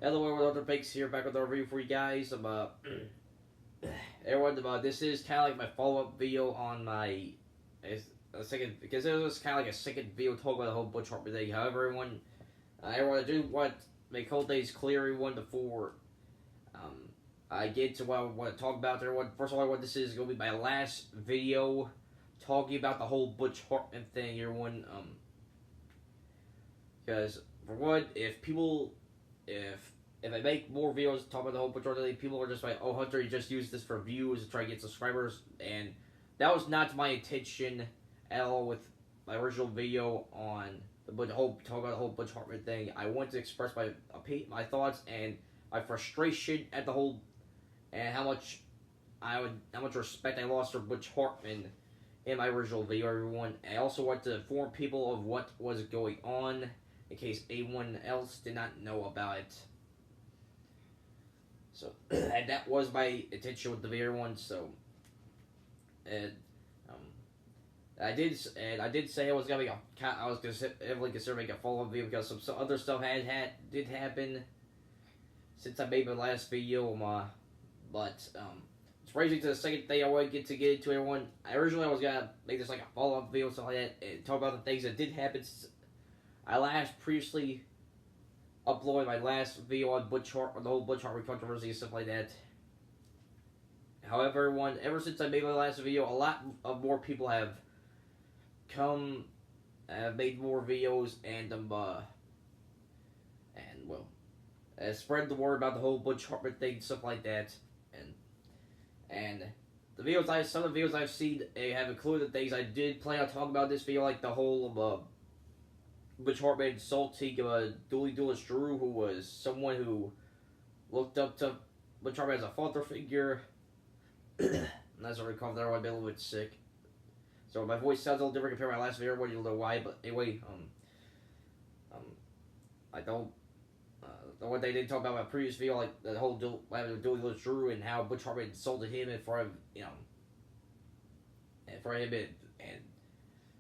Hello, everyone. Other Bakes here, back with our review for you guys. Everyone, this is kind of like my follow-up video on my a second, because it was kind of like a second video talking about the whole Butch Hartman thing. However, everyone, I do want to make whole things clear, everyone, before I get to what I want to talk about. Everyone, first of all, what this is going to be my last video talking about the whole Butch Hartman thing, everyone. Because for one, if I make more videos talking about the whole Butch Hartman thing, people are just like, "Oh, Hunter, you just use this for views to try to get subscribers," and that was not my intention at all with my original video on the whole talk about the whole Butch Hartman thing. I wanted to express my thoughts and my frustration at the whole, and how much respect I lost for Butch Hartman in my original video, everyone. I also want to inform people of what was going on in case anyone else did not know about it. So, and that was my intention with the video, everyone. So, and I did say I was gonna heavily consider making a follow-up video because some other stuff did happen since I made my last video. But it's raising to the second thing I want to get into, everyone. Originally I was gonna make this like a follow-up video, stuff like that, and talk about the things that did happen since I previously uploaded my last video on the whole Butch Hartman Controversy and stuff like that. However, everyone, ever since I made my last video, a lot of more people have made more videos and spread the word about the whole Butch Hartman thing and stuff like that. And some of the videos I've seen have included things I did plan on talking about in this video, like the whole Butch Hartman insulting Dooley Duelist Drew, who was someone who looked up to Butch Hartman as a father figure. And as I recall, that I've been a little bit sick, so my voice sounds a little different compared to my last video. You'll know why. But anyway, I don't. The one they didn't talk about my previous video, like the whole Dooley Duelist Drew and how Butch Hartman insulted him in front of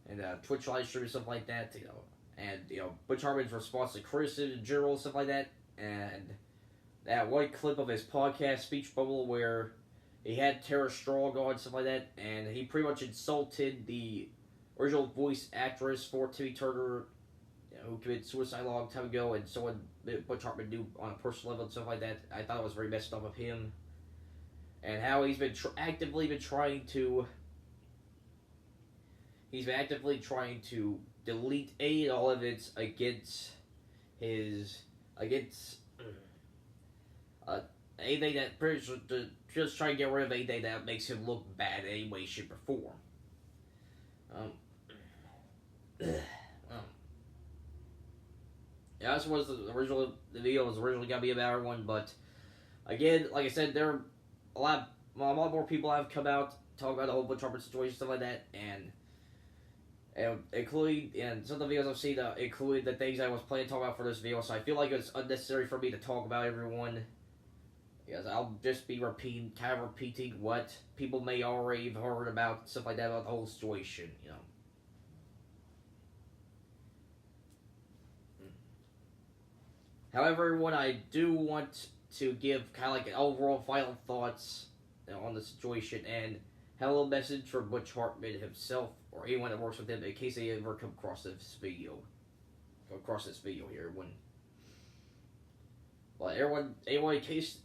and Twitch live stream and stuff like that, and Butch Hartman's response to criticism in general, stuff like that, and that one clip of his podcast speech bubble where he had Tara Strong on, stuff like that, and he pretty much insulted the original voice actress for Timmy Turner, who committed suicide a long time ago, and someone Butch Hartman knew on a personal level and stuff like that. I thought it was very messed up of him, and how he's been actively trying to delete any and all evidence against anything that just try to get rid of anything that makes him look bad in any way, shape, or form. Yeah, this was the video was originally gonna be about everyone, but again, like I said, there are a lot more people have come out talk about the whole Butch Hartman situation, stuff like that, and some of the videos I've seen include the things I was planning to talk about for this video. So I feel like it's unnecessary for me to talk about everyone, because I'll just be repeating what people may already have heard about, stuff like that, about the whole situation, However, everyone, I do want to give kind of like an overall final thoughts on the situation and have a little message for Butch Hartman himself or anyone that works with him in case they ever come across this video. Here, everyone. Well, anyone, in case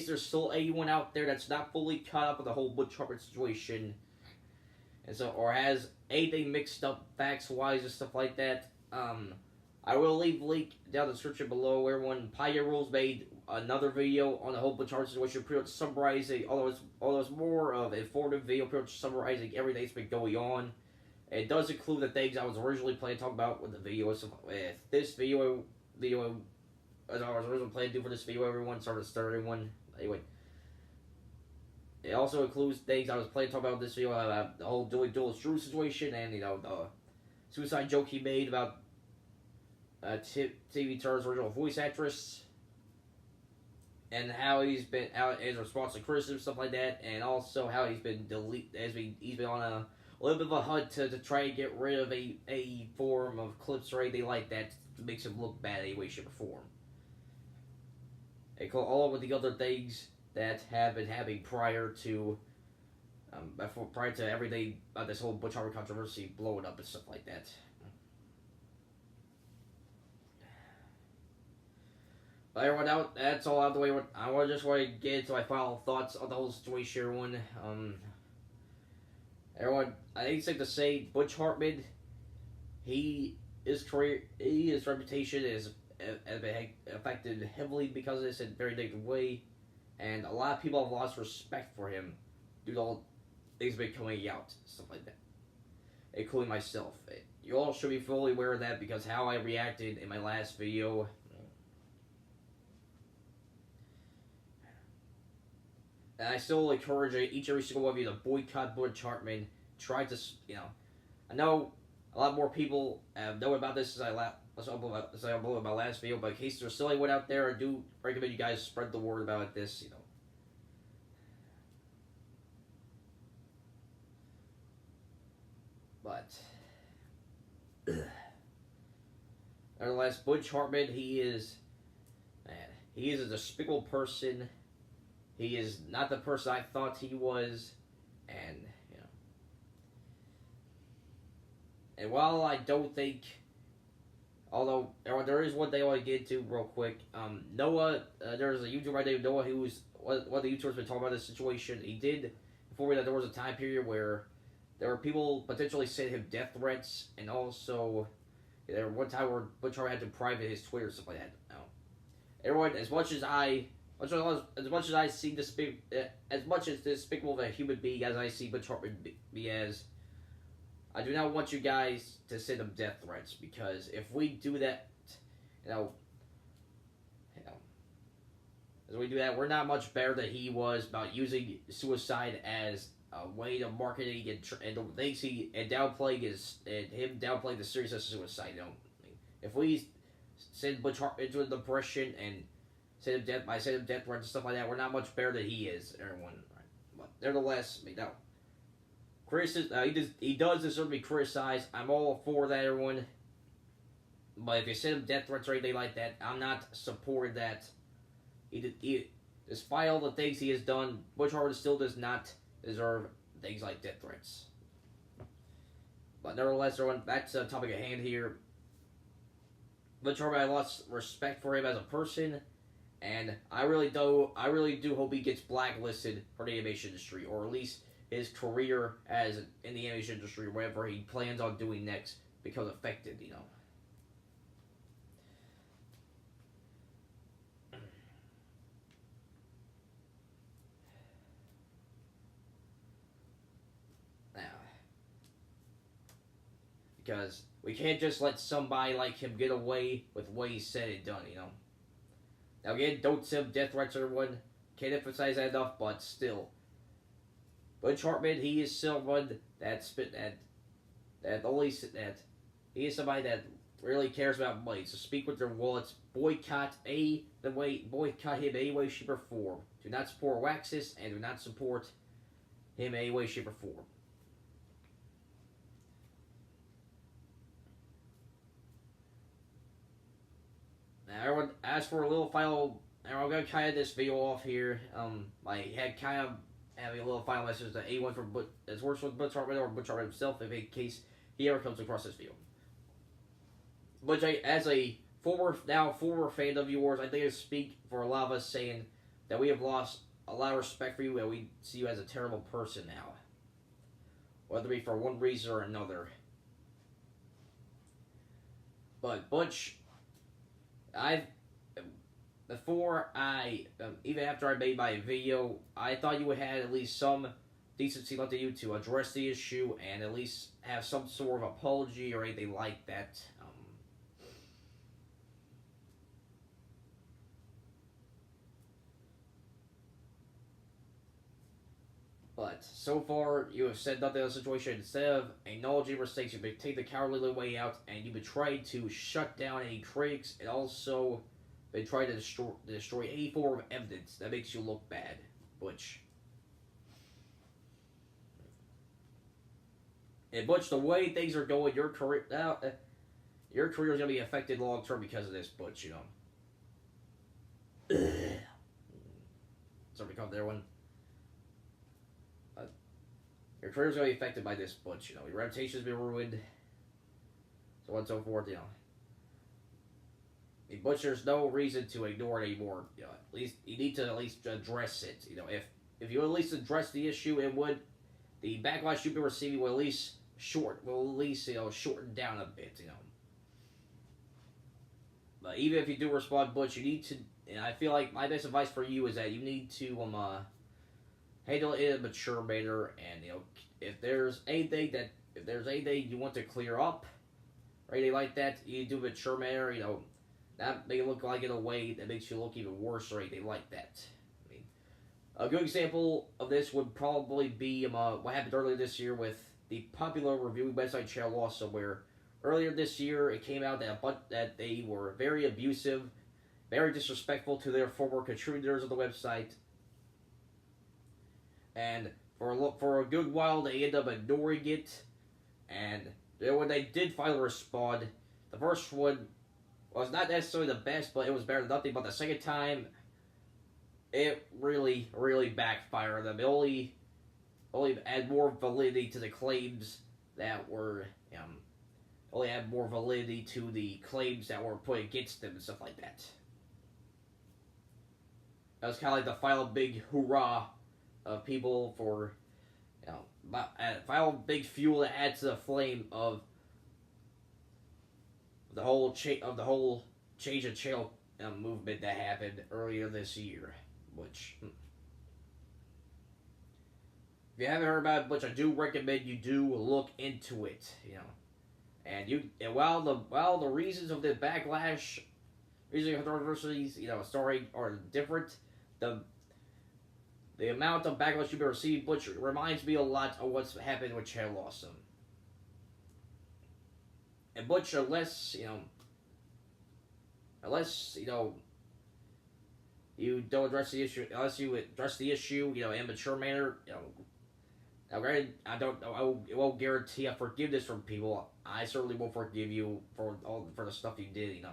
there's still anyone out there that's not fully caught up with the whole Butch Hartman situation, and so or has anything mixed up facts wise and stuff like that, I will leave a link down in the description below. Everyone, Pioneer Rules made another video on the whole Butch Hartman situation, pretty much summarizing, although it's more of an informative video, pretty much summarizing everything that's been going on. It does include the things I was originally planning to talk about with the video. So with this video, as I was originally planning to do for this video, everyone, everyone. Anyway, it also includes things I was planning to talk about in this video, about the whole Dooley Duelist Drew situation, and the suicide joke he made about TV Turner's original voice actress, and how he's been out his response to criticism, stuff like that, and also how he's been he's been on a little bit of a hunt to try and get rid of a form of clips or anything like that that makes him look bad in any way, shape, or form. along with the other things that have been happening prior to everything this whole Butch Hartman controversy blowing up and stuff like that. But everyone out, that's all out of the way. I want to get into my final thoughts on the whole situation, everyone. Everyone, I think it's safe to say Butch Hartman, his reputation has been affected heavily because of this in a very negative way, and a lot of people have lost respect for him due to all things been coming out, stuff like that, including myself. You all should be fully aware of that because how I reacted in my last video. And I still encourage each and every single one of you to boycott Butch Hartman. Try to, I know a lot more people know about this as I uploaded my last video, but in case there's still anyone out there, I do recommend you guys spread the word about this, But, nevertheless, Butch Hartman, he is a despicable person. He is not the person I thought he was, and and while I don't think, although there is one thing I want to get into real quick. Noah, there's a YouTuber named Noah who's one of the YouTubers been talking about this situation. He did inform me that there was a time period where there were people potentially sending him death threats, and also there was one time where Butch Hartman had to private his Twitter and stuff like that. Now, everyone, as much as I see as much as despicable of a human being as I see Butch Hartman be as, I do not want you guys to send him death threats, because if we do that, as we do that, we're not much better than he was about using suicide as a way of marketing and the things him downplaying the seriousness of suicide. If we send Butch Hartman into a depression and send him death threats and stuff like that, we're not much better than he is, everyone. Right? But nevertheless, he does deserve to be criticized. I'm all for that, everyone. But if you send him death threats or anything like that, I'm not supporting that. Despite all the things he has done, Butch Hartman still does not deserve things like death threats. But nevertheless, everyone, back to the topic at hand here. Butch Hartman, I lost respect for him as a person, and I really do hope he gets blacklisted for the animation industry, or at least his career in the animation industry, whatever he plans on doing next, becomes affected. Because we can't just let somebody like him get away with what he said and done, Now again, don't send death threats, everyone. Can't emphasize that enough, but still. Butch Hartman, he is someone he is somebody that really cares about money. So speak with their wallets. Boycott him any way, shape, or form. Do not support Waxis, and do not support him any way, shape, or form. Now, everyone, as for a little final, I'm going to kind of this video off here. I had kind of having a little final message to anyone that's works with Butch Hartman or Butch Hartman himself, in case he ever comes across this video. But as a former fan of yours, I think I speak for a lot of us saying that we have lost a lot of respect for you, and we see you as a terrible person now, whether it be for one reason or another. But Butch, even after I made my video, I thought you would have at least some decency left in you to address the issue and at least have some sort of apology or anything like that. But so far, you have said nothing of the situation. Instead of acknowledging mistakes, you've been taking the cowardly way out, and you've been trying to shut down any critics, and also been trying to destroy any form of evidence that makes you look bad, Butch. And Butch, the way things are going, your career is gonna be affected long term because of this, Butch. something called there one. Uh, your career's gonna be affected by this, but you know your reputation's been ruined, so on and so forth. You know, but there's no reason to ignore it anymore. You know, at least you need to at least address it. You know, if you at least address the issue, it would the backlash you've been receiving will at least shorten down a bit. You know, but even if you do respond, Butch, you need to. And I feel like my best advice for you is that you need to handle it in a mature manner. And you know, if there's anything you want to clear up, or anything like that, you do a mature manner. You know, not make it look like in a way that makes you look even worse or anything like that. I mean, a good example of this would probably be what happened earlier this year with the popular reviewing website Channel Also, where earlier this year it came out that they were very abusive, very disrespectful to their former contributors of the website, and for a good while they ended up ignoring it. And when they did finally respond, the first one was not necessarily the best, but it was better than nothing. But the second time, it really, really backfired them. It only add more validity to the claims that were only add more validity to the claims that were put against them and stuff like that. That was kind of like the final big hoorah of people for, you know, final big fuel to add to the flame of the whole change of channel movement that happened earlier this year. Which, if you haven't heard about it, which I do recommend you do look into it. You know, and while the reasons of the backlash, reasons of controversies, you know, story are different, the amount of backlash you've been receiving, which reminds me a lot of what's happened with Channel Awesome. And Butch, unless you don't address the issue, unless you address the issue, you know, in a mature manner, you know. Now, granted, I don't know. I won't guarantee a forgiveness from people. I certainly won't forgive you for the stuff you did, you know.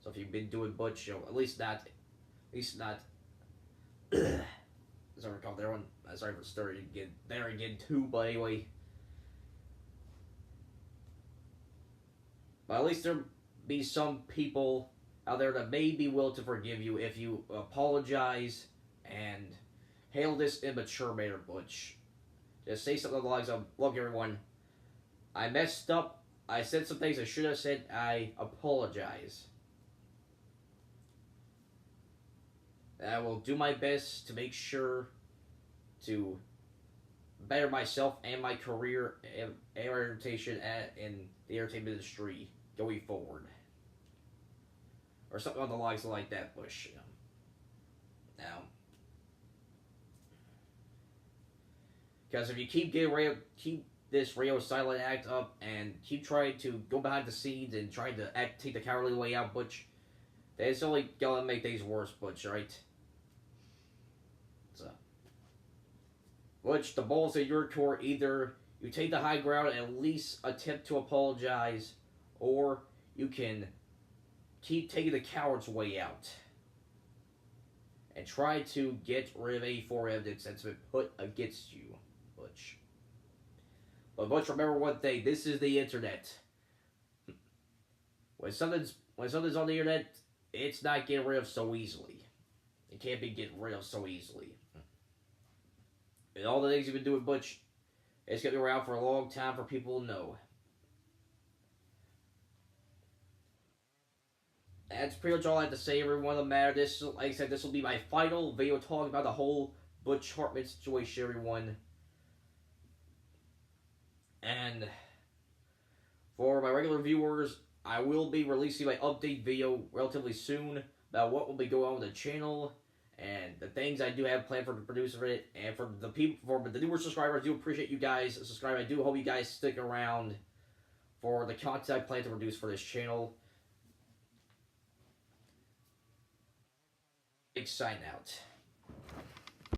So if you've been doing Butch, you know, at least not. Sorry, called there one. Sorry for starting again too. But anyway, but at least there be some people out there that may be willing to forgive you if you apologize and handle this in a mature manner, Butch. Just say something along the lines of, "Look, everyone, I messed up. I said some things I should have said. I apologize. I will do my best to make sure to better myself and my career and reputation in the entertainment industry going forward." Or something on the lines like that, Bush. You know. Now, because if you keep this radio silent act up and keep trying to go behind the scenes and trying to take the cowardly way out, Butch, then it's only gonna make things worse, Butch, right? So, Butch, the ball's in your court. Either you take the high ground and at least attempt to apologize, or you can keep taking the coward's way out and try to get rid of any form of evidence that's been put against you, Butch. But Butch, remember one thing: this is the internet. When something's on the internet, it's not getting rid of so easily. It can't be getting rid of so easily. And all the things you've been doing, Butch, it's gonna be around for a long time for people to know. That's pretty much all I have to say, everyone. The matter. This, like I said, this will be my final video talking about the whole Butch Hartman situation, everyone. And for my regular viewers, I will be releasing my update video relatively soon about what will be going on with the channel and the things I do have planned for the producer of it. And for the newer subscribers, I do appreciate you guys subscribing. I do hope you guys stick around for the content I plan to produce for this channel. Big sign out.